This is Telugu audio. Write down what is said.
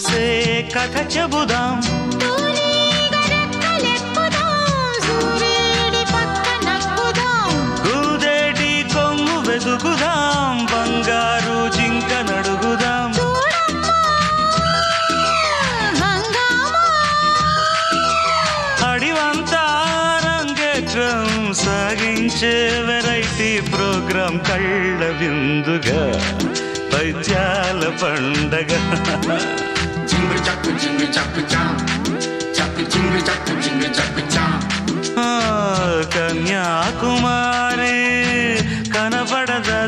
పూసే కథ చెబుదాం, కూదేటి కొమ్ము వెతుకుదాం, బంగారు జింక నడుగుదాం. అడివంతా రంగేట్రం సాగించే వెరైటీ ప్రోగ్రాం, కళ్ళ విందుగా పైత్యాల పండగ. కన్యాకుమారి కనపడదా